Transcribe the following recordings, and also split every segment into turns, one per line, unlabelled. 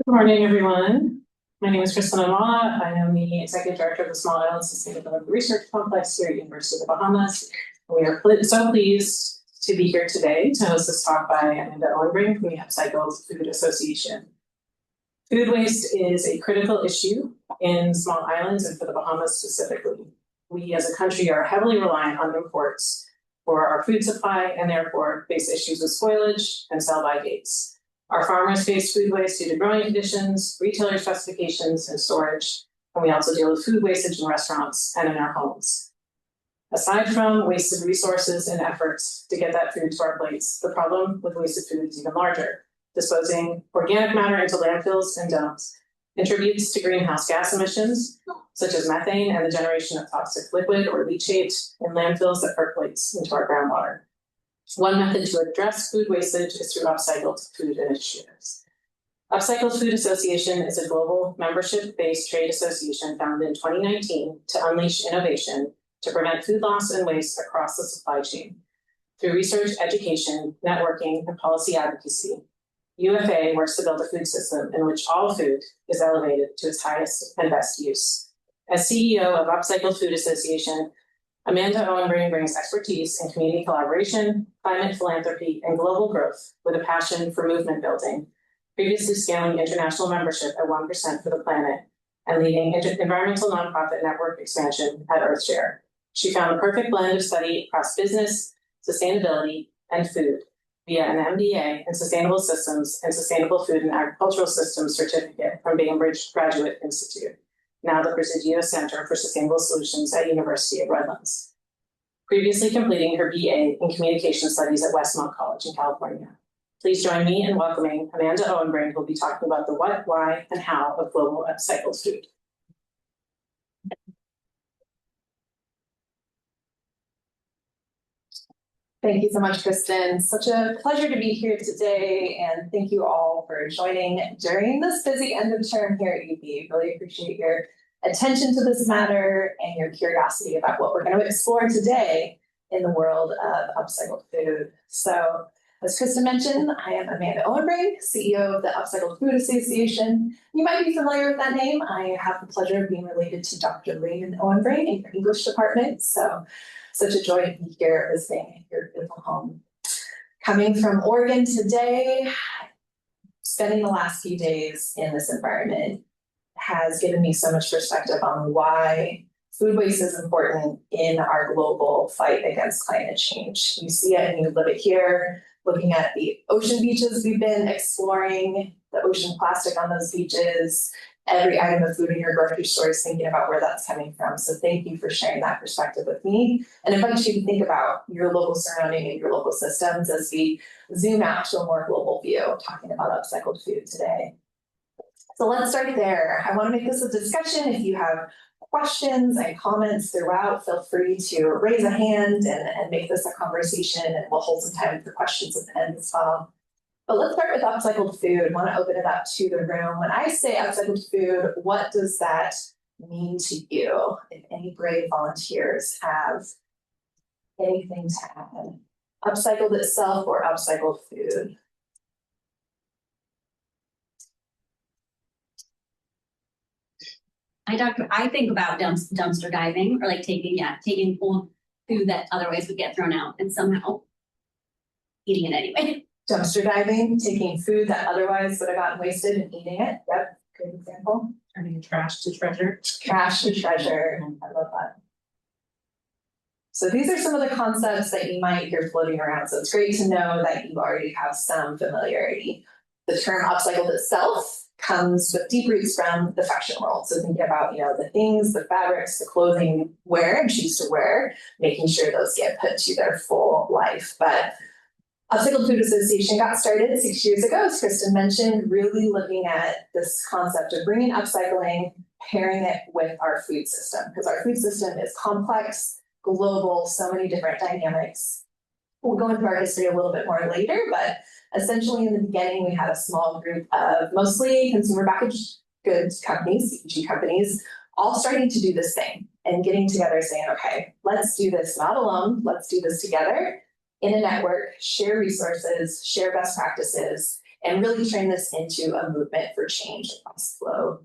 Good morning, everyone. My name is Kristen Amala. I am the Executive Director of the Small Island Sustainability Research Complex here at University of the Bahamas. We are so pleased to be here today to host this talk by Amanda Oenbring from the Upcycled Food Association. Food waste is a critical issue in small islands and for the Bahamas specifically. We as a country are heavily reliant on imports for our food supply and therefore face issues with spoilage and sell-by dates. Our farmers face food waste due to growing conditions, retailer specifications, and storage, and we also deal with food wastage in restaurants and in our homes. Aside from wasted resources and efforts to get that food to our plates, the problem with wasted food is even larger. Disposing organic matter into landfills and dumps contributes to greenhouse gas emissions, such as methane and the generation of toxic liquid or leachate in landfills that percolates into our groundwater. One method to address food wastage is through upcycled food initiatives. Upcycled Food Association is a global membership-based trade association founded in 2019 to unleash innovation to prevent food loss and waste across the supply chain. Through research, education, networking, and policy advocacy, UFA works to build a food system in which all food is elevated to its highest and best use. As CEO of Upcycled Food Association, Amanda Oenbring brings expertise in community collaboration, climate philanthropy, and global growth with a passion for movement building, previously scaling international membership at 1% for the planet and leading environmental nonprofit network expansion at Earthshare. She found the perfect blend of study across business, sustainability, and food via an MBA in Sustainable Systems and Sustainable Food and Agricultural Systems certificate from Bainbridge Graduate Institute, now the Presidio Center for Sustainable Solutions at University of Redlands, previously completing her BA in Communication Studies at Westmont College in California. Please join me in welcoming Amanda Oenbring, who will be talking about the what, why, and how of global upcycled food.
Thank you so much, Kristen. Such a pleasure to be here today, and thank you all for joining during this busy end of term here at UB. Really appreciate your attention to this matter and your curiosity about what we're going to explore today in the world of upcycled food. So, as Kristen mentioned, I am Amanda Oenbring, CEO of the Upcycled Food Association. You might be familiar with that name. I have the pleasure of being related to Dr. Layton Oenbring in your English department. So, such a joy to be here visiting your beautiful home. Coming from Oregon today, spending the last few days in this environment has given me so much perspective on why food waste is important in our global fight against climate change. You see it and you live it here, looking at the ocean beaches we've been exploring, the ocean plastic on those beaches, every item of food in your grocery store is thinking about where that's coming from. So thank you for sharing that perspective with me. And invite you to think about your local surrounding and your local systems as we zoom out to a more global view, talking about upcycled food today. So let's start there. I want to make this a discussion. If you have questions and comments throughout, feel free to raise a hand and make this a conversation, and we'll hold some time for questions at the end as well. But let's start with upcycled food. I want to open it up to the room. When I say upcycled food, what does that mean to you? If any brave volunteers have anything to add. Upcycled itself or upcycled food?
I think about dumpster diving, or like taking old food that otherwise would get thrown out and somehow eating it anyway.
Dumpster diving, taking food that otherwise would have gotten wasted and eating it. Yep, good example.
Turning trash to treasure.
Trash to treasure. I love that. So these are some of the concepts that you might hear floating around. So it's great to know that you already have some familiarity. The term upcycled itself comes with deep roots from the fashion world. So thinking about, the things, the fabrics, the clothing you wear and choose to wear, making sure those get put to their full life. But Upcycled Food Association got started 6 years ago, as Kristen mentioned, really looking at this concept of bringing upcycling, pairing it with our food system, because our food system is complex, global, so many different dynamics. We'll go into our history a little bit more later, but essentially in the beginning, we had a small group of mostly consumer packaged goods companies, CPG companies, all starting to do this thing and getting together saying, okay, let's do this not alone, let's do this together in a network, share resources, share best practices, and really turn this into a movement for change across the globe.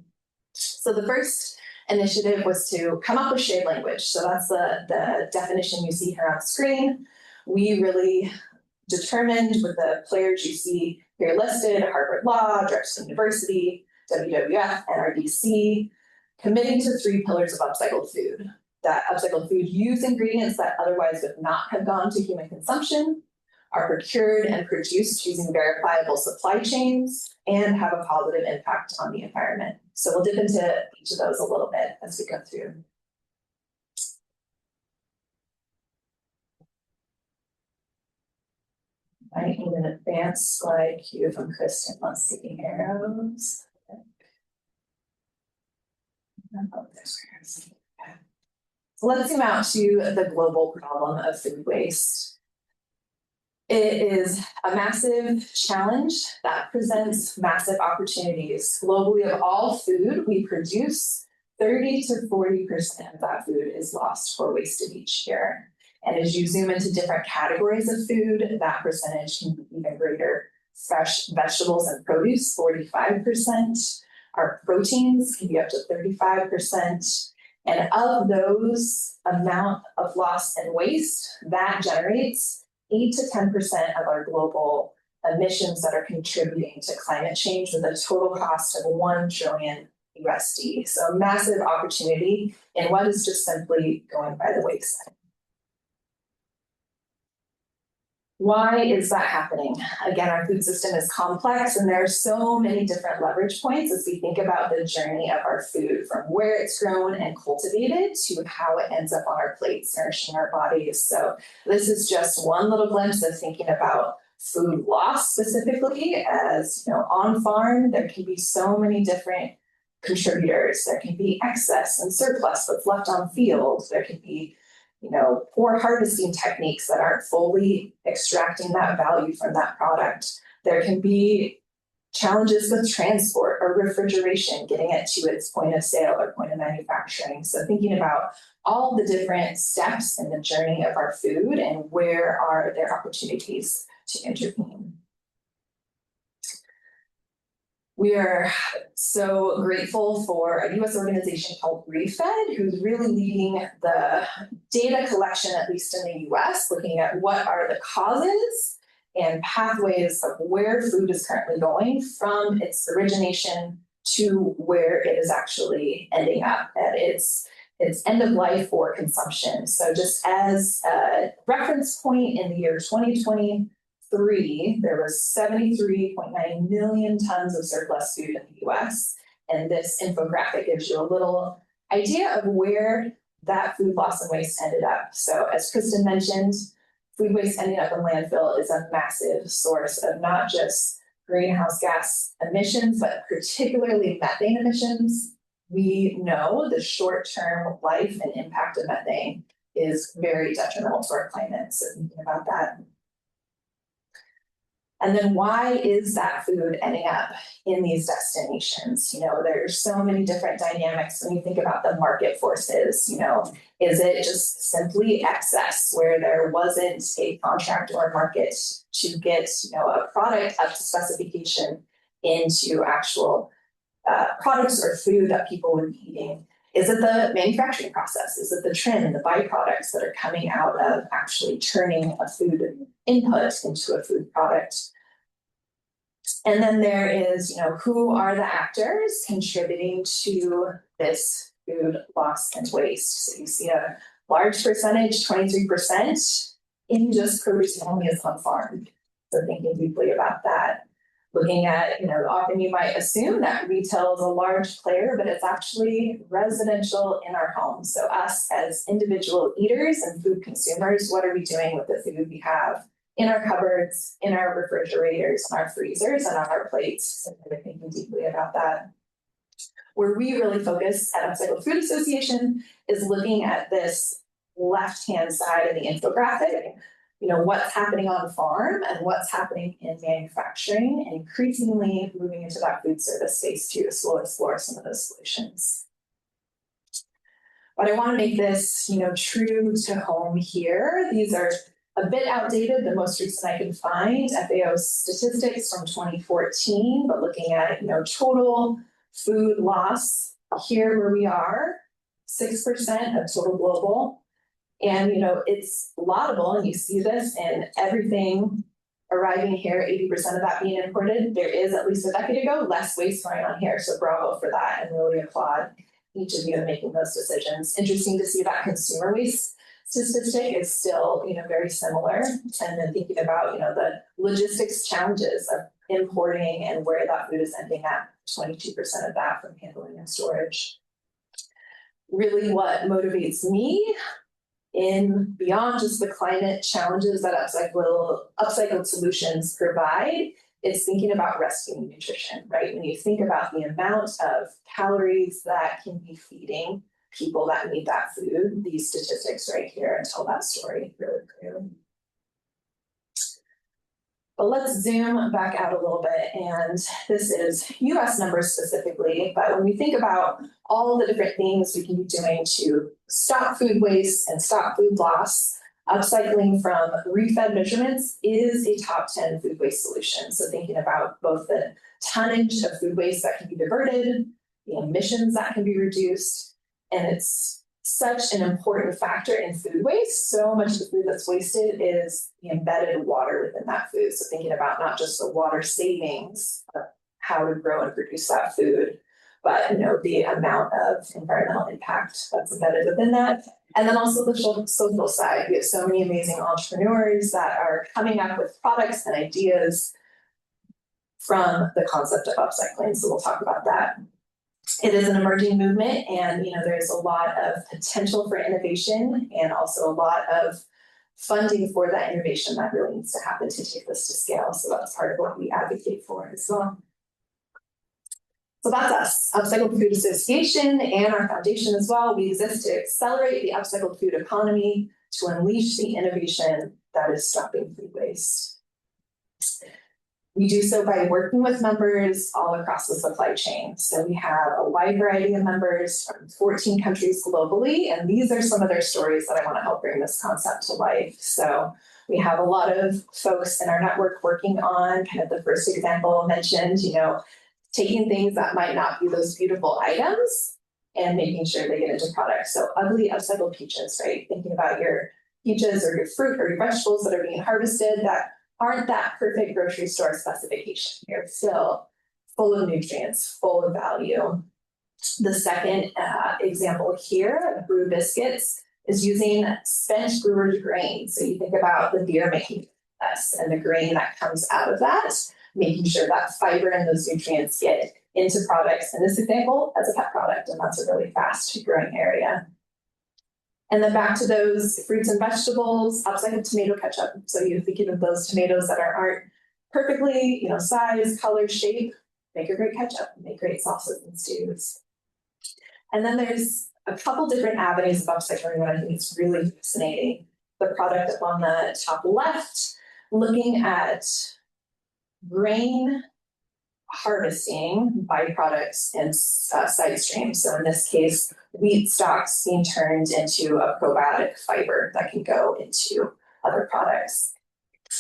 So the first initiative was to come up with shared language. So that's the definition you see here on screen. We really determined with the players you see here listed, Harvard Law, Drexel University, WWF, NRDC, committing to 3 pillars of upcycled food. That upcycled food use ingredients that otherwise would not have gone to human consumption, are procured and produced using verifiable supply chains, and have a positive impact on the environment. So we'll dip into each of those a little bit as we go through. I need an advanced slide cue from Kristen. Let's see the arrows. Oh, there's okay. So let's zoom out to the global problem of food waste. It is a massive challenge that presents massive opportunities. Globally, of all food we produce, 30 to 40% of that food is lost or wasted each year. And as you zoom into different categories of food, that percentage can be even greater. Fresh vegetables and produce, 45%. Our proteins can be up to 35%. And of those amount of loss and waste, that generates 8 to 10% of our global emissions that are contributing to climate change with a total cost of $1 trillion USD. So a massive opportunity in what is just simply going by the wayside. Why is that happening? Again, our food system is complex and there are so many different leverage points as we think about the journey of our food, from where it's grown and cultivated to how it ends up on our plates, nourishing our bodies. So this is just one little glimpse of thinking about food loss specifically. As you know, on farm, there can be so many different contributors. There can be excess and surplus that's left on field. There can be poor harvesting techniques that aren't fully extracting that value from that product. There can be challenges with transport or refrigeration, getting it to its point of sale or point of manufacturing. So thinking about all the different steps in the journey of our food and where are there opportunities to intervene. We are so grateful for a US organization called ReFed, who's really leading the data collection, at least in the US, looking at what are the causes and pathways of where food is currently going from its origination to where it is actually ending up at its end of life or consumption. So just as a reference point, in the year 2023, there was 73.9 million tons of surplus food in the US. And this infographic gives you a little idea of where that food loss and waste ended up. So as Kristen mentioned, food waste ending up in landfill is a massive source of not just greenhouse gas emissions, but particularly methane emissions. We know the short-term life and impact of methane is very detrimental to our climate. So thinking about that. And then why is that food ending up in these destinations? There's so many different dynamics when you think about the market forces. Is it just simply excess where there wasn't a contract or market to get, a product up to specification into actual products or food that people would be eating? Is it the manufacturing process? Is it the trim, the byproducts that are coming out of actually turning a food input into a food product? And then there is, who are the actors contributing to this food loss and waste? So you see a large percentage, 23%, in just produce only is on farm. So thinking deeply about that. Looking at, often you might assume that retail is a large player, but it's actually residential in our homes. So us as individual eaters and food consumers, what are we doing with the food we have in our cupboards, in our refrigerators, in our freezers, and on our plates? So really thinking deeply about that. Where we really focus at Upcycled Food Association is looking at this left-hand side of the infographic. What's happening on farm and what's happening in manufacturing, and increasingly moving into that food service space too. So we'll explore some of those solutions. But I want to make this, true to home here. These are a bit outdated, the most recent I can find, FAO statistics from 2014, but looking at, total food loss here where we are, 6% of total global. And, it's laudable, and you see this in everything arriving here, 80% of that being imported. There is, at least a decade ago, less waste going on here, so bravo for that, and really applaud each of you in making those decisions. Interesting to see that consumer waste statistic is still, very similar. And then thinking about, the logistics challenges of importing and where that food is ending at, 22% of that from handling and storage. Really what motivates me in beyond just the climate challenges that upcycled solutions provide, it's thinking about rescuing nutrition, right? When you think about the amount of calories that can be feeding people that need that food, these statistics right here tell that story really clearly. But let's zoom back out a little bit, and this is US numbers specifically, but when we think about all the different things we can be doing to stop food waste and stop food loss, upcycling from refed measurements is a top 10 food waste solution. So thinking about both the tonnage of food waste that can be diverted, the emissions that can be reduced, and it's such an important factor in food waste. So much of the food that's wasted is the embedded water within that food. So thinking about not just the water savings of how to grow and produce that food, but the amount of environmental impact that's embedded within that. And then also the social side. We have so many amazing entrepreneurs that are coming up with products and ideas from the concept of upcycling. So we'll talk about that. It is an emerging movement, and there's a lot of potential for innovation and also a lot of funding for that innovation that really needs to happen to take this to scale. So that's part of what we advocate for as well. So that's us, Upcycled Food Association, and our foundation as well. We exist to accelerate the upcycled food economy, to unleash the innovation that is stopping food waste. We do so by working with members all across the supply chain. So we have a wide variety of members from 14 countries globally, and these are some of their stories that I want to help bring this concept to life. So we have a lot of folks in our network working on kind of the first example mentioned, taking things that might not be those beautiful items and making sure they get into products. So ugly upcycled peaches, right? Thinking about your peaches or your fruit or your vegetables that are being harvested that aren't that perfect grocery store specification. They're still full of nutrients, full of value. The second example here, brew biscuits, is using spent brewer's grain. So you think about the beer making process and the grain that comes out of that, making sure that fiber and those nutrients get into products. In this example, as a pet product, and that's a really fast growing area. And then back to those fruits and vegetables, upcycled tomato ketchup. So you're thinking of those tomatoes that aren't perfectly, size, color, shape, make a great ketchup, make great sauces and stews. And then there's a couple different avenues of upcycling that I think is really fascinating. The product up on the top left, looking at grain harvesting byproducts and side streams. So in this case, wheat stalks being turned into a probiotic fiber that can go into other products.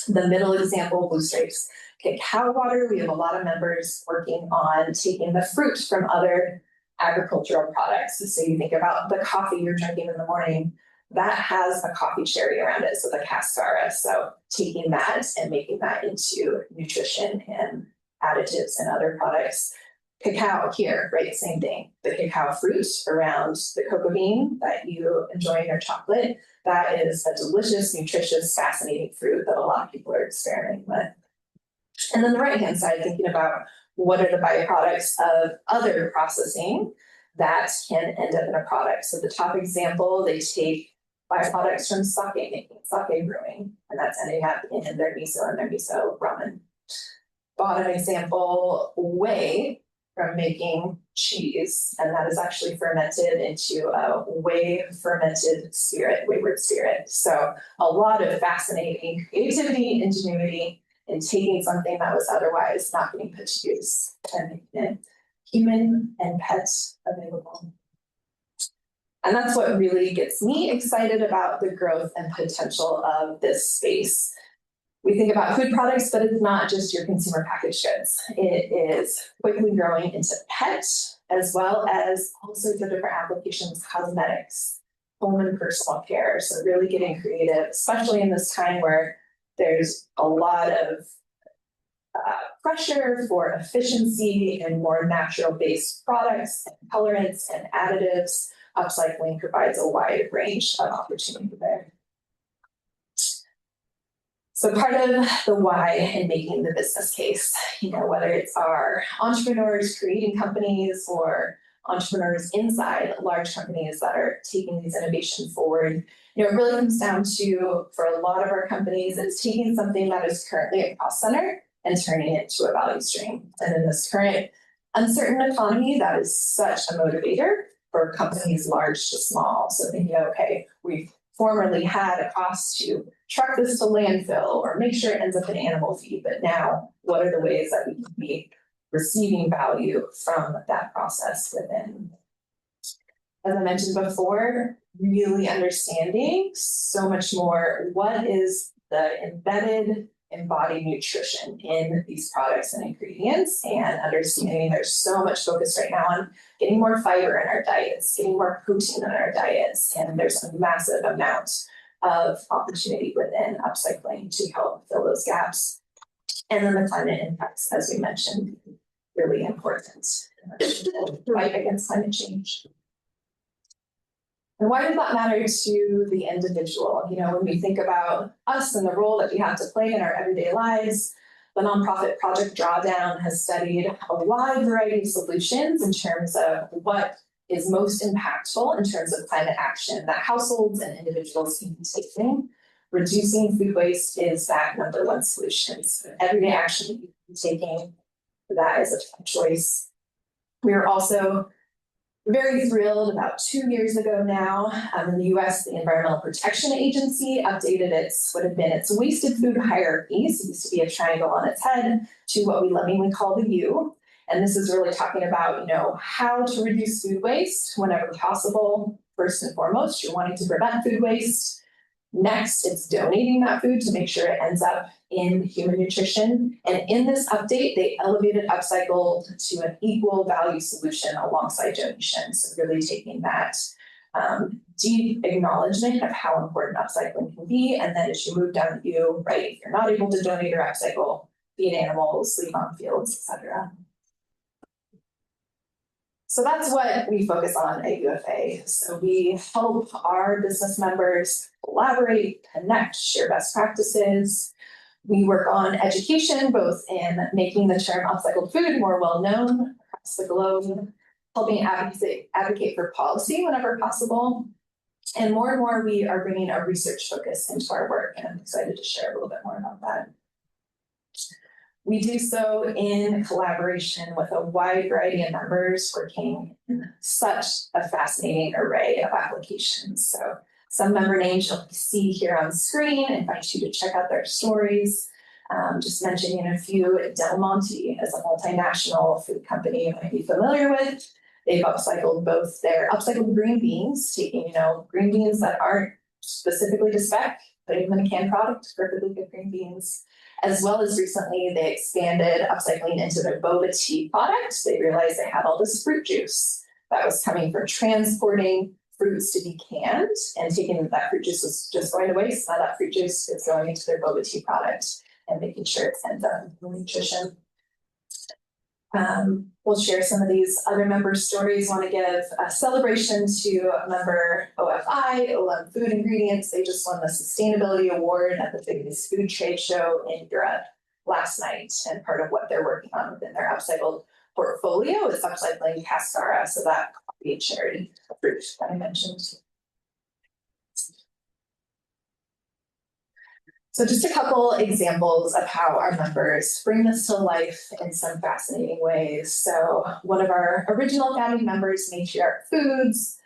The middle example, blue stripes cacao water. We have a lot of members working on taking the fruit from other agricultural products. So you think about the coffee you're drinking in the morning, that has a coffee cherry around it, so the cascara. So taking that and making that into nutrition and additives and other products. Cacao here, right, same thing. The cacao fruit around the cocoa bean that you enjoy in your chocolate, that is a delicious, nutritious, fascinating fruit that a lot of people are experimenting with. And then the right-hand side, thinking about what are the byproducts of other processing that can end up in a product. So the top example, they take byproducts from sake making, sake brewing, and that's ending up in their miso and their miso ramen. Bottom example, whey from making cheese, and that is actually fermented into a whey fermented spirit, wayward spirit. So a lot of fascinating creativity, ingenuity in taking something that was otherwise not being put to use and making it human and pet available. And that's what really gets me excited about the growth and potential of this space. We think about food products, but it's not just your consumer packaged goods. It is quickly growing into pet, as well as all sorts of different applications, cosmetics, home and personal care. So really getting creative, especially in this time where there's a lot of pressure for efficiency and more natural-based products and colorants and additives. Upcycling provides a wide range of opportunity there. So part of the why in making the business case, whether it's our entrepreneurs creating companies or entrepreneurs inside large companies that are taking these innovations forward, it really comes down to, for a lot of our companies, it's taking something that is currently a cost center and turning it to a value stream. And in this current uncertain economy, that is such a motivator for companies large to small. So thinking, okay, we've formerly had a cost to truck this to landfill or make sure it ends up in animal feed, but now what are the ways that we can be receiving value from that process within? As I mentioned before, really understanding so much more what is the embedded embodied nutrition in these products and ingredients, and understanding there's so much focus right now on getting more fiber in our diets, getting more protein in our diets, and there's a massive amount of opportunity within upcycling to help fill those gaps. And then the climate impacts, as we mentioned, really important to fight against climate change. And why does that matter to the individual? When we think about us and the role that we have to play in our everyday lives, the nonprofit Project Drawdown has studied a wide variety of solutions in terms of what is most impactful in terms of climate action that households and individuals can be taking. Reducing food waste is that number one solution. So everyday action you can be taking, that is a top choice. We are also very thrilled about 2 years ago now, in the US, the Environmental Protection Agency updated its wasted food hierarchy. So it used to be a triangle on its head to what we lovingly call the U. And this is really talking about, how to reduce food waste whenever possible. First and foremost, you're wanting to prevent food waste. Next, it's donating that food to make sure it ends up in human nutrition. And in this update, they elevated Upcycled to an equal value solution alongside donation. So really taking that deep acknowledgement of how important upcycling can be. And then as you move down the U, right, if you're not able to donate or upcycle, feed animals, leave on fields, etc. So that's what we focus on at UFA. So we help our business members collaborate, connect, share best practices. We work on education, both in making the term upcycled food more well-known across the globe, helping advocate for policy whenever possible. And more, we are bringing a research focus into our work, and I'm excited to share a little bit more about that. We do so in collaboration with a wide variety of members working in such a fascinating array of applications. So some member names you'll see here on screen. I invite you to check out their stories. Just mentioning a few, Del Monte is a multinational food company you might be familiar with. They've upcycled both their upcycled green beans, taking green beans that aren't specifically to spec, putting them in a canned product, perfectly good green beans. As well as recently, they expanded upcycling into their boba tea product. They realized they had all this fruit juice that was coming from transporting fruits to be canned, and taking that fruit juice was just going to waste. Now that fruit juice is going into their boba tea product and making sure it ends up in nutrition. We'll share some of these other member stories. Want to give a celebration to a member OFI, OLM Food Ingredients. They just won the Sustainability Award at the biggest food trade show in Europe last night. And part of what they're working on within their upcycled portfolio is upcycling cascara, so that coffee charity fruit that I mentioned. So just a couple examples of how our members bring this to life in some fascinating ways. So one of our original founding members, Matriarch Foods,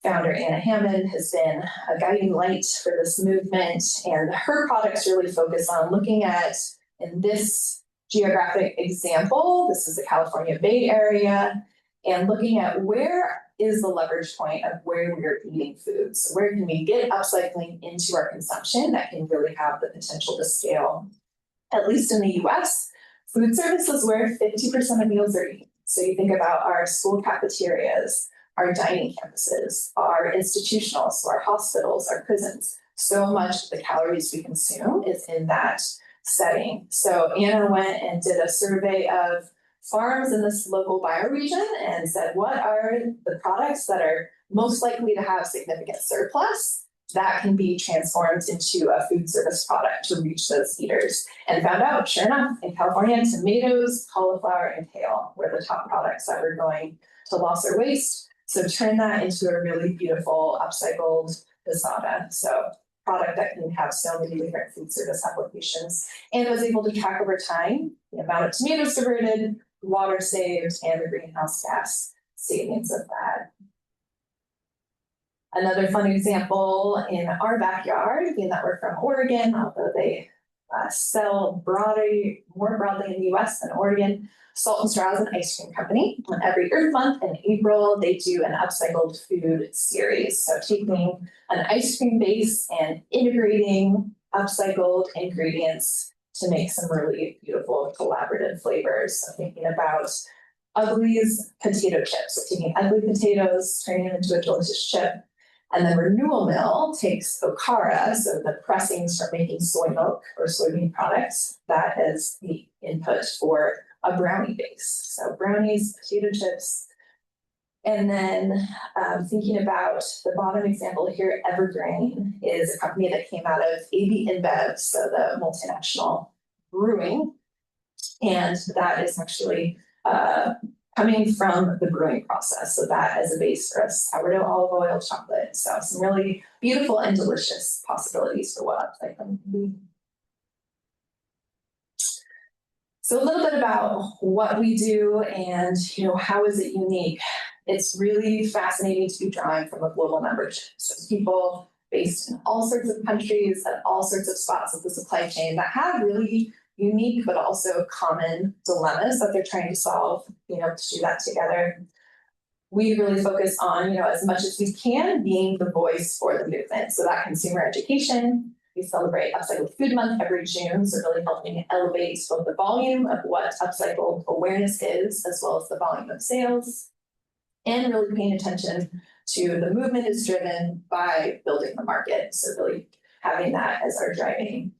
founder Anna Hammond, has been a guiding light for this movement. And her products really focus on looking at, in this geographic example, this is the California Bay Area, and looking at where is the leverage point of where we're eating food. So where can we get upcycling into our consumption that can really have the potential to scale? At least in the US, food service is where 50% of meals are eaten. So you think about our school cafeterias, our dining campuses, our institutionals, so our hospitals, our prisons. So much of the calories we consume is in that setting. So Anna went and did a survey of farms in this local bioregion and said, what are the products that are most likely to have significant surplus that can be transformed into a food service product to reach those eaters? And found out, sure enough, in California, tomatoes, cauliflower, and kale were the top products that were going to loss or waste. So turn that into a really beautiful upcycled passata. So product that can have so many different food service applications, and was able to track over time the amount of tomatoes diverted, water saved, and the greenhouse gas savings of that. Another fun example in our backyard, being that we're from Oregon, although they sell more broadly in the US than Oregon, Salt and Straw is an ice cream company. And every Earth Month in April, they do an upcycled food series. So taking an ice cream base and integrating upcycled ingredients to make some really beautiful collaborative flavors. So thinking about Ugly's potato chips. So taking ugly potatoes, turning them into a delicious chip. And then Renewal Mill takes okara, so the pressings from making soy milk or soybean products. That is the input for a brownie base. So brownies, potato chips. And then thinking about the bottom example here, Evergreen is a company that came out of AB InBev, so the multinational brewing. And that is actually coming from the brewing process. So that as a base for us, sourdough, olive oil, chocolate. So some really beautiful and delicious possibilities for what upcycling can be. So a little bit about what we do and how is it unique. It's really fascinating to be drawing from a global membership. So people based in all sorts of countries at all sorts of spots of the supply chain that have really unique but also common dilemmas that they're trying to solve, to do that together. We really focus on, as much as we can, being the voice for the movement. So that consumer education. We celebrate Upcycled Food Month every June, so really helping elevate both the volume of what upcycled awareness is, as well as the volume of sales, and really paying attention to the movement is driven by building the market. So really having that as our driving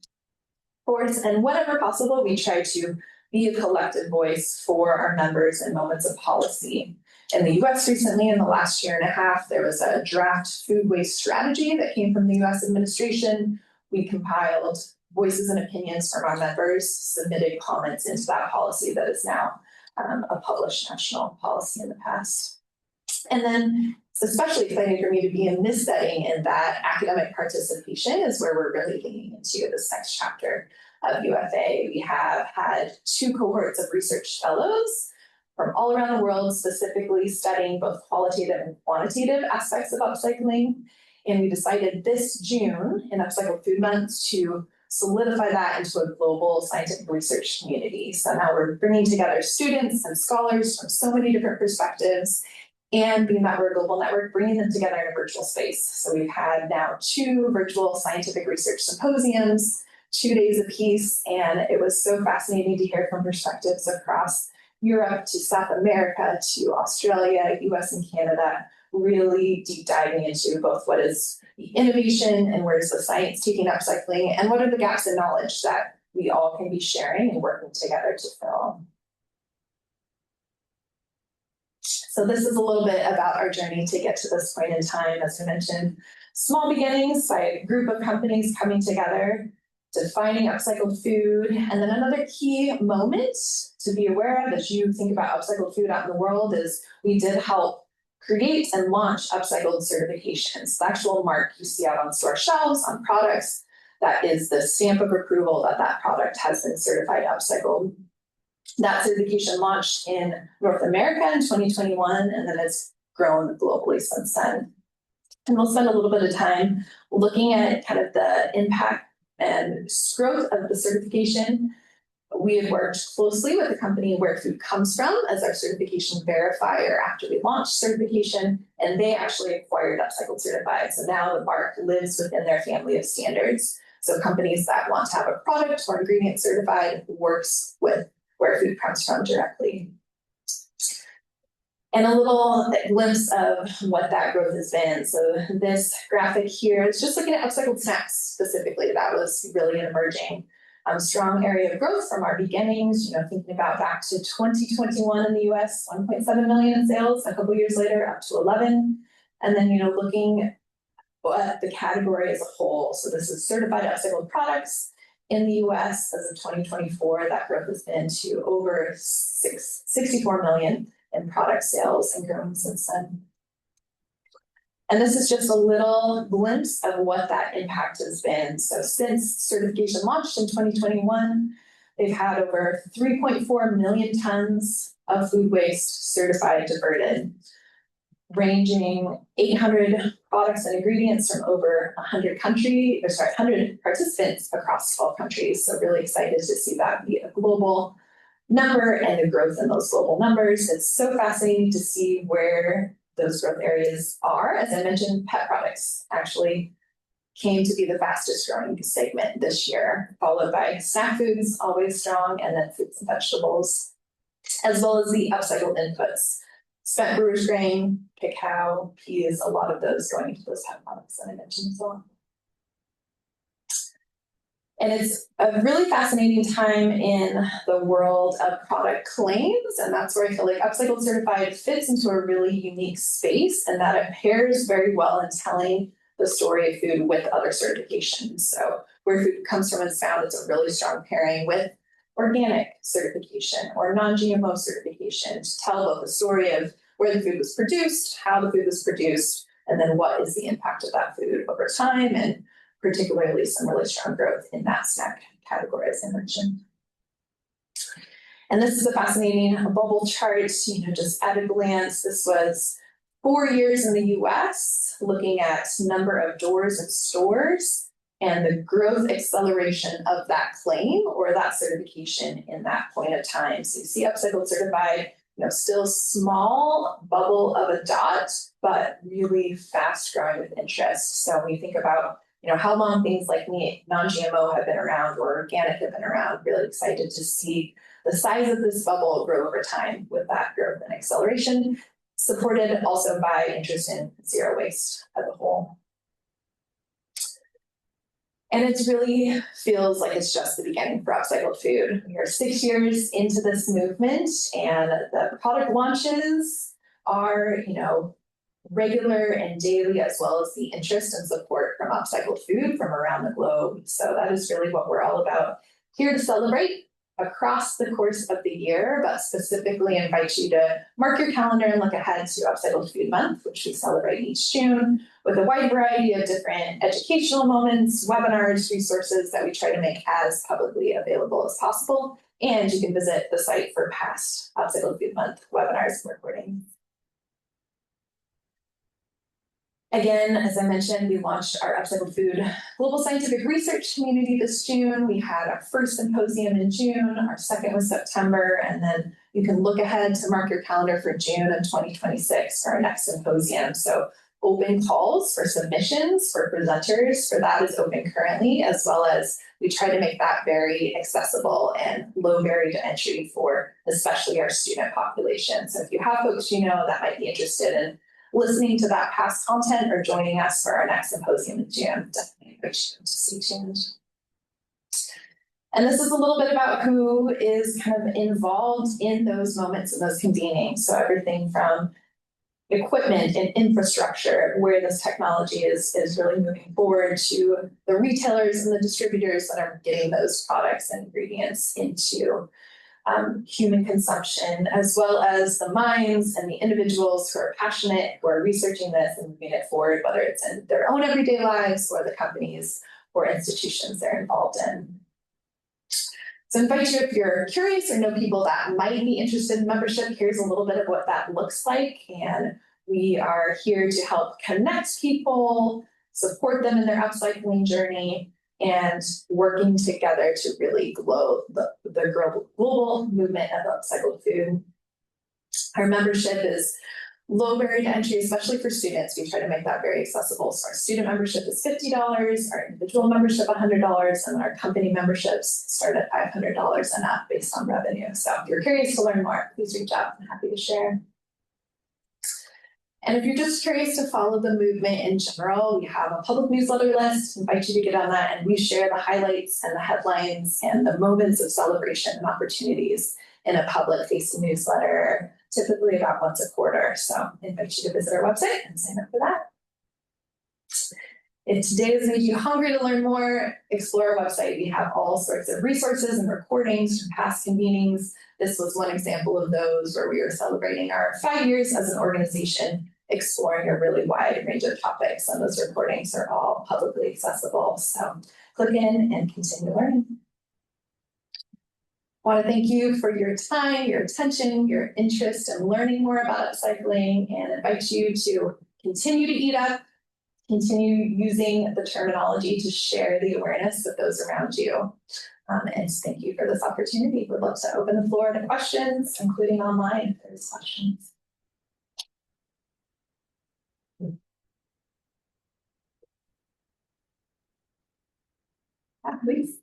force. And whenever possible, we try to be a collective voice for our members in moments of policy. In the US recently, in the last year and a half, there was a draft food waste strategy that came from the US administration. We compiled voices and opinions from our members, submitted comments into that policy that is now a published national policy in the past. And then it's especially exciting for me to be in this setting, and that academic participation is where we're really leaning into this next chapter of UFA. We have had 2 cohorts of research fellows from all around the world, specifically studying both qualitative and quantitative aspects of upcycling. And we decided this June in Upcycled Food Month to solidify that into a global scientific research community. So now we're bringing together students and scholars from so many different perspectives, and being that we're a global network, bringing them together in a virtual space. So we've had now 2 virtual scientific research symposiums, 2 days apiece, and it was so fascinating to hear from perspectives across Europe to South America to Australia, US and Canada, really deep diving into both what is the innovation and where is the science taking upcycling, and what are the gaps in knowledge that we all can be sharing and working together to fill. So this is a little bit about our journey to get to this point in time. As I mentioned, small beginnings by a group of companies coming together, defining upcycled food, and then another key moment to be aware of as you think about upcycled food out in the world is we did help create and launch upcycled certifications. The actual mark you see out on store shelves, on products, that is the stamp of approval that that product has been certified upcycled. That certification launched in North America in 2021, and then it's grown globally since then. And we'll spend a little bit of time looking at kind of the impact and growth of the certification. We had worked closely with the company Where Food Comes From as our certification verifier after we launched certification, and they actually acquired Upcycled Certified. So now the mark lives within their family of standards. So companies that want to have a product or ingredient certified works with Where Food Comes From directly. And a little glimpse of what that growth has been. So this graphic here is just looking at upcycled snacks specifically. That was really an emerging strong area of growth from our beginnings, thinking about back to 2021 in the US, 1.7 million in sales, a couple years later up to 11. And then, looking at the category as a whole. So this is certified upcycled products in the US as of 2024. That growth has been to over 64 million in product sales and growing since then. And this is just a little glimpse of what that impact has been. So since certification launched in 2021, they've had over 3.4 million tons of food waste certified diverted, ranging 800 products and ingredients from over 100 participants across 12 countries. So really excited to see that be a global number and the growth in those global numbers. It's so fascinating to see where those growth areas are. As I mentioned, pet products actually came to be the fastest growing segment this year, followed by snack foods, always strong, and then fruits and vegetables, as well as the upcycled inputs. Spent brewer's grain, cacao, peas, a lot of those going into those pet products that I mentioned as well. And it's a really fascinating time in the world of product claims. And that's where I feel like Upcycled Certified fits into a really unique space, and that it pairs very well in telling the story of food with other certifications. So Where Food Comes From is found, it's a really strong pairing with organic certification or non-GMO certification to tell both the story of where the food was produced, how the food was produced, and then what is the impact of that food over time, and particularly some really strong growth in that snack category, as I mentioned. And this is a fascinating bubble chart, just at a glance. This was 4 years in the US, looking at number of doors and stores and the growth acceleration of that claim or that certification in that point of time. So you see Upcycled Certified, still small bubble of a dot, but really fast growing with interest. So when you think about how long things like non-GMO have been around or organic have been around, really excited to see the size of this bubble grow over time with that growth and acceleration, supported also by interest in zero waste as a whole. And it really feels like it's just the beginning for upcycled food. We are 6 years into this movement, and the product launches are, regular and daily, as well as the interest and support from upcycled food from around the globe. So that is really what we're all about here to celebrate across the course of the year, but specifically invite you to mark your calendar and look ahead to Upcycled Food Month, which we celebrate each June with a wide variety of different educational moments, webinars, resources that we try to make as publicly available as possible. And you can visit the site for past Upcycled Food Month webinars and recordings. Again, as I mentioned, we launched our Upcycled Food Global Scientific Research Community this June. We had our first symposium in June, our second was September, and then you can look ahead to mark your calendar for June of 2026 for our next symposium. So open calls for submissions for presenters for that is open currently, as well as we try to make that very accessible and low barrier to entry for especially our student population. So if you have folks that might be interested in listening to that past content or joining us for our next symposium in June, definitely invite you to stay tuned. And this is a little bit about who is kind of involved in those moments and those convenings. So everything from equipment and infrastructure, where this technology is really moving forward, to the retailers and the distributors that are getting those products and ingredients into human consumption, as well as the minds and the individuals who are passionate, who are researching this and moving it forward, whether it's in their own everyday lives or the companies or institutions they're involved in. So I invite you, if you're curious or know people that might be interested in membership, here's a little bit of what that looks like. And we are here to help connect people, support them in their upcycling journey, and working together to really grow the global movement of upcycled food. Our membership is low barrier to entry, especially for students. We try to make that very accessible. So our student membership is $50, our individual membership $100, and our company memberships start at $500 and up based on revenue. So if you're curious to learn more, please reach out. I'm happy to share. And if you're just curious to follow the movement in general, we have a public newsletter list. I invite you to get on that, and we share the highlights and the headlines and the moments of celebration and opportunities in a public facing newsletter, typically about once a quarter. So I invite you to visit our website and sign up for that. If today has made you hungry to learn more, explore our website. We have all sorts of resources and recordings from past convenings. This was one example of those where we were celebrating our 5 years as an organization, exploring a really wide range of topics, and those recordings are all publicly accessible. So click in and continue learning. I want to thank you for your time, your attention, your interest in learning more about upcycling, and invite you to continue to eat up, continue using the terminology to share the awareness with those around you. And thank you for this opportunity. We'd love to open the floor to questions, including online if there's questions. Please.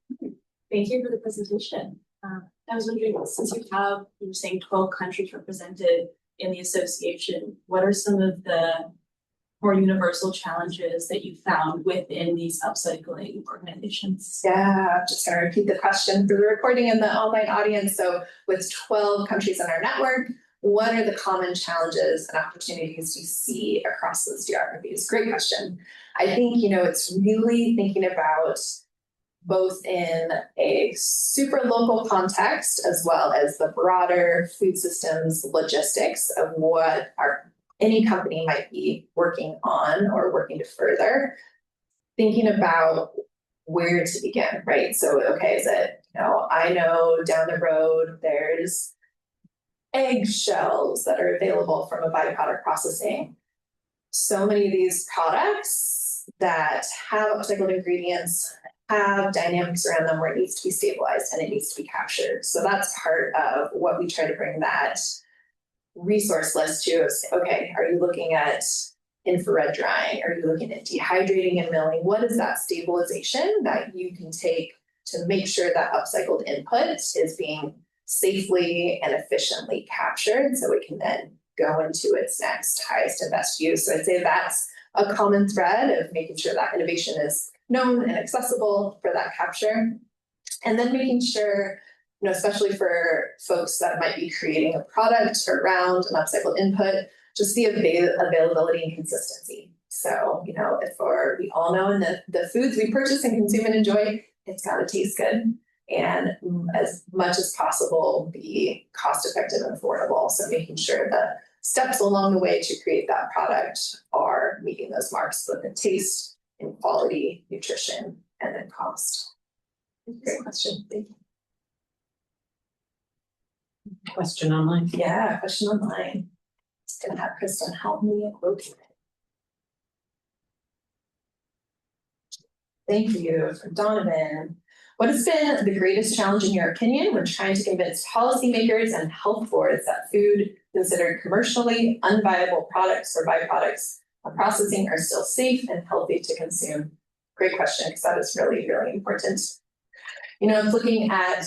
Thank you for the presentation. I was wondering, since you were saying 12 countries represented in the association, what are some of the more universal challenges that you found within these upcycling organizations?
Yeah, I'm just going to repeat the question for the recording and the online audience. So with 12 countries in our network, what are the common challenges and opportunities we see across those geographies? Great question. I think, it's really thinking about both in a super local context as well as the broader food systems logistics of what any company might be working on or working to further. Thinking about where to begin, right? So, okay, is it, I know down the road there's eggshells that are available from a byproduct processing. So many of these products that have upcycled ingredients have dynamics around them where it needs to be stabilized and it needs to be captured. So that's part of what we try to bring that resource list to is, okay, are you looking at infrared drying? Are you looking at dehydrating and milling? What is that stabilization that you can take to make sure that upcycled input is being safely and efficiently captured so it can then go into its next highest and best use? So I'd say that's a common thread of making sure that innovation is known and accessible for that capture. And then making sure, especially for folks that might be creating a product around an upcycled input, just the availability and consistency. So, if we all know in the foods we purchase and consume and enjoy, it's got to taste good. And as much as possible, be cost effective and affordable. So making sure the steps along the way to create that product are meeting those marks, both in taste, in quality, nutrition, and then cost. Great question. Thank you.
Question online.
Yeah, question online. Just gonna have Kristen help me quote it. Thank you, from Donovan. What has been the greatest challenge in your opinion when trying to convince policymakers and health boards that food considered commercially unviable products or byproducts of processing are still safe and healthy to consume? Great question, because that is really, really important. Looking at,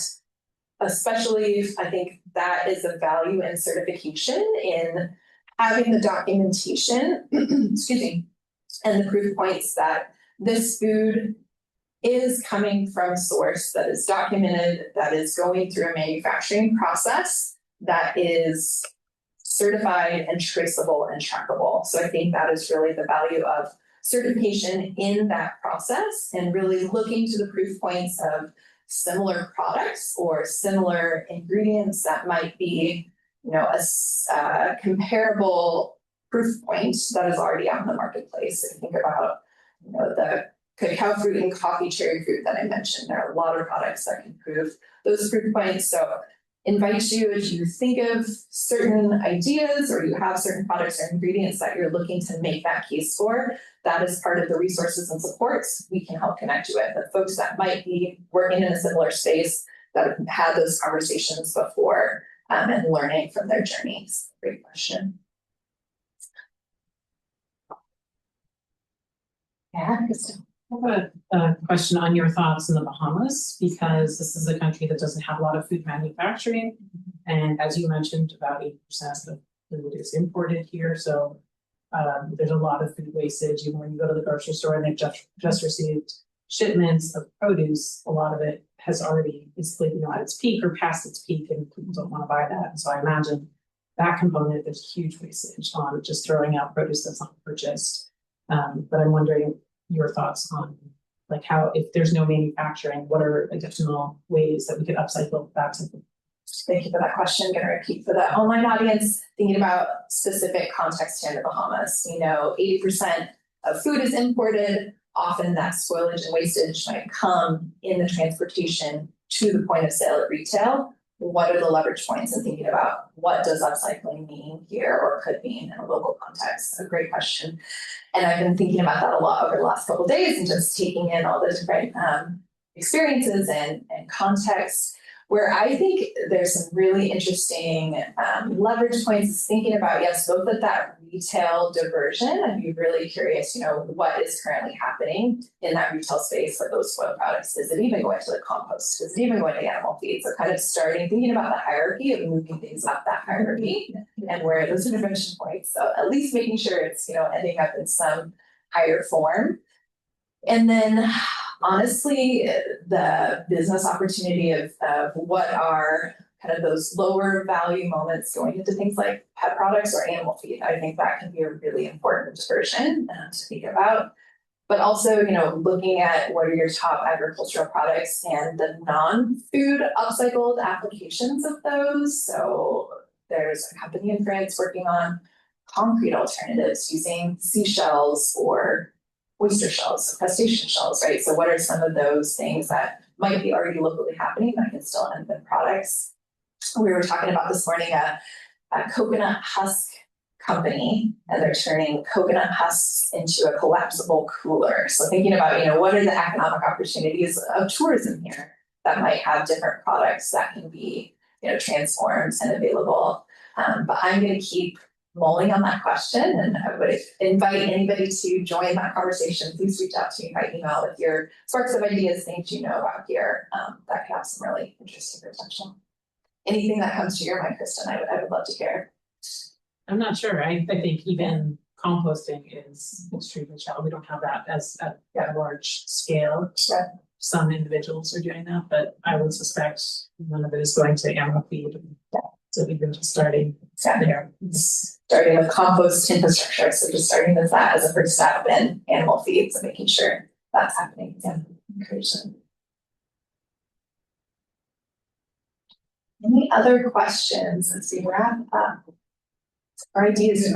especially, I think that is a value in certification in having the documentation, excuse me, and the proof points that this food is coming from a source that is documented, that is going through a manufacturing process that is certified and traceable and trackable. So I think that is really the value of certification in that process, and really looking to the proof points of similar products or similar ingredients that might be, a comparable proof point that is already out in the marketplace. If you think about, the cacao fruit and coffee cherry fruit that I mentioned, there are a lot of products that can prove those proof points. So invite you, if you think of certain ideas or you have certain products or ingredients that you're looking to make that case for, that is part of the resources and supports we can help connect you with. The folks that might be working in a similar space that have had those conversations before and learning from their journeys. Great question. Yeah, Kristen.
I have a question on your thoughts in the Bahamas, because this is a country that doesn't have a lot of food manufacturing. And as you mentioned, about 80% of food is imported here. So there's a lot of food wastage. Even when you go to the grocery store and they've just received shipments of produce, a lot of it has already is at its peak or past its peak, and people don't want to buy that. And so I imagine that component, there's huge wastage on just throwing out produce that's not purchased. But I'm wondering your thoughts on like how, if there's no manufacturing, what are additional ways that we could upcycle that type of.
Thank you for that question. I'm going to repeat for the online audience, thinking about specific context here in the Bahamas. We know 80% of food is imported. Often that spoilage and wastage might come in the transportation to the point of sale at retail. What are the leverage points, and thinking about what does upcycling mean here or could mean in a local context? A great question. And I've been thinking about that a lot over the last couple of days and just taking in all the different experiences and contexts, where I think there's some really interesting leverage points, thinking about, yes, both at that retail diversion. I'd be really curious, what is currently happening in that retail space for those spoiled products? Is it even going to the compost? Is it even going to animal feed? So kind of thinking about the hierarchy of moving things up that hierarchy and where those intervention points. So at least making sure it's, ending up in some higher form. And then honestly, the business opportunity of what are kind of those lower value moments going into things like pet products or animal feed. I think that can be a really important diversion to think about. But also, looking at what are your top agricultural products and the non-food upcycled applications of those. So there's a company in France working on concrete alternatives using seashells or oyster shells, crustacean shells, right? So what are some of those things that might be already locally happening that can still end up in products? We were talking about this morning a coconut husk company, and they're turning coconut husks into a collapsible cooler. So thinking about, what are the economic opportunities of tourism here that might have different products that can be, transformed and available. But I'm going to keep mulling on that question, and I would invite anybody to join that conversation. Please reach out to me by email with your sparks of ideas, things you know about here that could have some really interesting potential. Anything that comes to your mind, Kristen, I would love to hear.
I'm not sure. I think even composting is extremely shallow. We don't have that as at a large scale.
Yeah.
Some individuals are doing that, but I would suspect none of it is going to animal feed.
Yeah.
So we've been just starting there.
Starting with compost infrastructure. So just starting with that as a first step, and animal feeds and making sure that's happening. Yeah. Encourage them. Any other questions as we wrap up? Or ideas?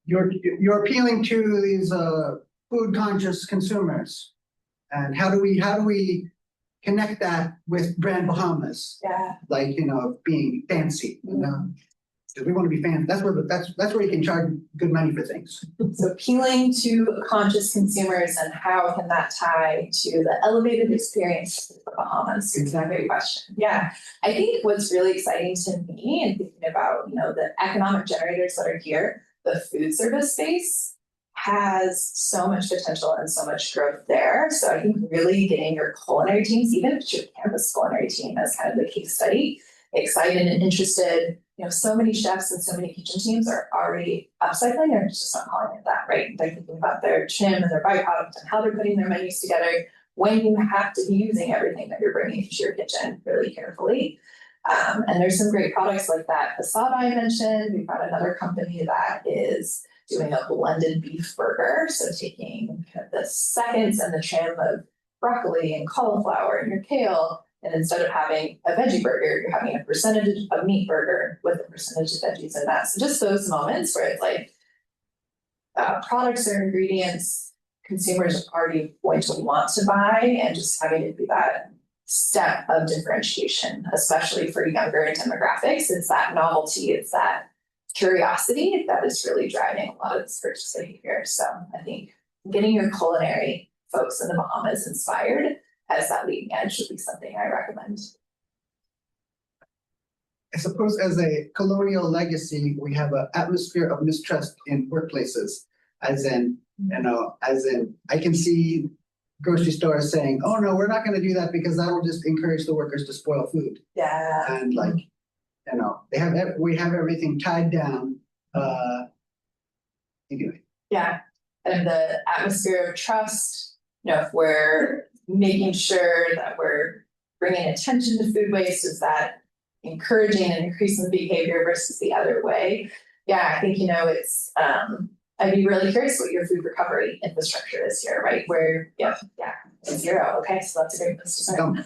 You're appealing to these food conscious consumers, and how do we connect that with brand Bahamas?
Yeah.
Like, being fancy, because we want to be fancy. That's where you can charge good money for things.
So appealing to conscious consumers, and how can that tie to the elevated experience of the Bahamas?
Exactly.
Great question. Yeah. I think what's really exciting to me, and thinking about, the economic generators that are here, the food service space has so much potential and so much growth there. So I think really getting your culinary teams, even if it's your campus culinary team as kind of the case study, excited and interested. So many chefs and so many kitchen teams are already upcycling. They're just not calling it that, right? They're thinking about their trim and their byproduct and how they're putting their menus together when you have to be using everything that you're bringing into your kitchen really carefully. And there's some great products like that facade I mentioned. We've got another company that is doing a blended beef burger. So taking kind of the seconds and the trim of broccoli and cauliflower and your kale, and instead of having a veggie burger, you're having a percentage of meat burger with a percentage of veggies in that. So just those moments where it's like products or ingredients consumers are already going to want to buy, and just having it be that step of differentiation, especially for younger demographics. It's that novelty, it's that curiosity that is really driving a lot of this purchase behavior. So I think getting your culinary folks in the Bahamas inspired as that leading edge would be something I recommend.
I suppose as a colonial legacy, we have an atmosphere of mistrust in workplaces, as in, I can see grocery stores saying, oh no, we're not gonna do that because that will just encourage the workers to spoil food.
Yeah.
And like, we have everything tied down, anyway.
Yeah, and the atmosphere of trust, if we're making sure that we're bringing attention to food waste, is that encouraging and increasing the behavior versus the other way? Yeah, I think, it's, I'd be really curious what your food recovery infrastructure is here, right? Where, zero. Okay, so that's a great place to start.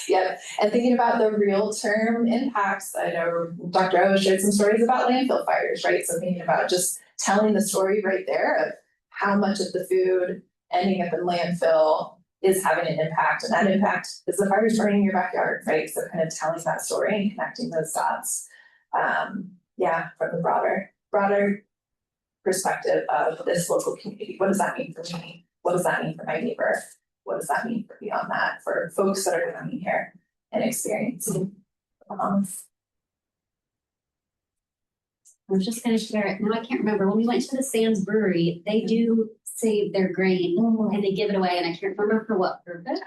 Yeah, and thinking about the real term impacts. I know Dr. O shared some stories about landfill fires, right? So thinking about just telling the story right there of how much of the food ending up in landfill is having an impact, and that impact is the fires burning in your backyard, right? So kind of telling that story and connecting those dots. From the broader perspective of this local community. What does that mean for me? What does that mean for my neighbor? What does that mean for beyond that for folks that are coming here and experiencing?
I was just gonna share it. Now I can't remember. When we went to the Sam's Brewery, they do save their grain and they give it away, and I can't remember for what purpose.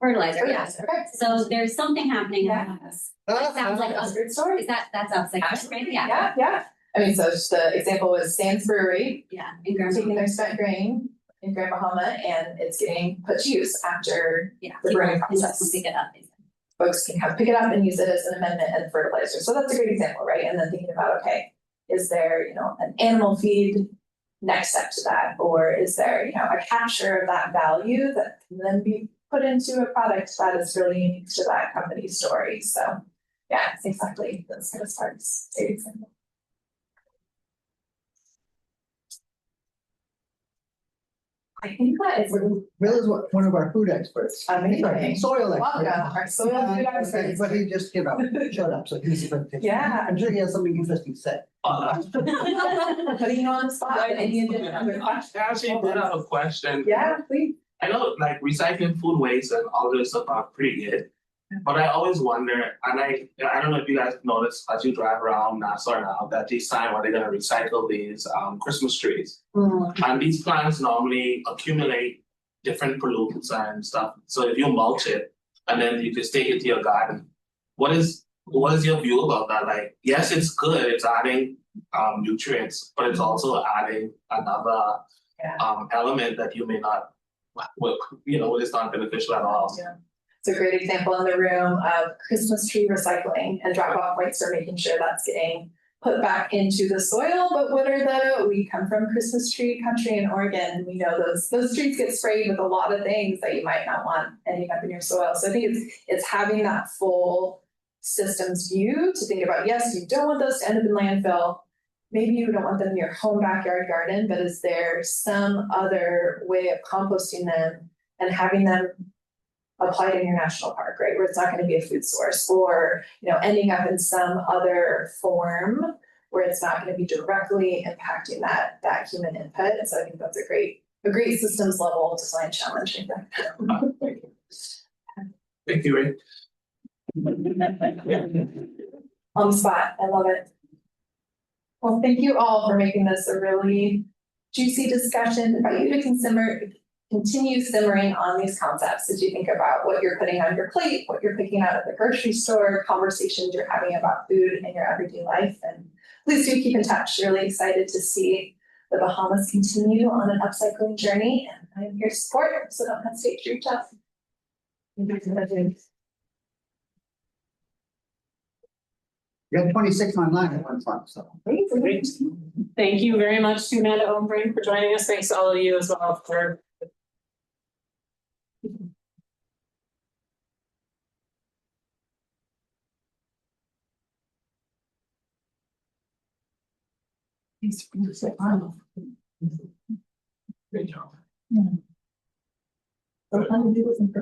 Fertilizer. Yes.
Okay.
So there's something happening.
Yes.
That sounds like
That's a great story.
that's Upcycled, right? Yeah.
Yeah. I mean, so the example was Sam's Brewery
Yeah. In Grand
taking their spent grain in Grand Bahama, and it's getting put to use after
Yeah.
the brewing
People
process.
just pick it up.
Folks can come pick it up and use it as an amendment and fertilizer. So that's a great example, right? And then thinking about, okay, is there, an animal feed next step to that? Or is there, a capture of that value that can then be put into a product that is really unique to that company's story? So yeah, it's exactly those kind of parts. Great example. I think that is
Will is one of our food experts.
amazing.
Soil expert.
Welcome, our soil food experts.
But he just, showed up, so he's a bit.
Yeah.
I'm sure he has something interesting to say.
Putting you on the spot. Any additional other questions?
I actually did have a question.
Yeah, please.
I know like recycling food waste and all this stuff are pretty good. But I always wonder, and I don't know if you guys notice as you drive around Nassau now, that they sign where they're gonna recycle these Christmas trees. And these plants normally accumulate different pollutants and stuff. So if you mulch it and then you just take it to your garden, what is your view about that? Like, yes, it's good, it's adding nutrients, but it's also adding another element that you may not, is not beneficial at all.
Yeah. It's a great example in the room of Christmas tree recycling and drop-off points for making sure that's getting put back into the soil. But we come from Christmas tree country in Oregon, and we know those trees get sprayed with a lot of things that you might not want ending up in your soil. So I think it's having that full systems view to think about, yes, you don't want those to end up in landfill. Maybe you don't want them in your home backyard garden, but is there some other way of composting them and having them applied in your national park, right? Where it's not going to be a food source, or, ending up in some other form where it's not going to be directly impacting that human input. And so I think that's a great systems level design challenge.
Thank you, Ray.
On the spot. I love it. Well, thank you all for making this a really juicy discussion. Invite you to continue simmering on these concepts as you think about what you're putting on your plate, what you're picking out at the grocery store, conversations you're having about food in your everyday life. And please do keep in touch. Really excited to see the Bahamas continue on an upcycling journey. And I'm here to support, so don't hesitate to reach out.
You had 26 online at one time, so.
Great. Thank you very much to Amanda Oenbring for joining us. Thanks to all of you as well for
Great job.
So fun to do this in person.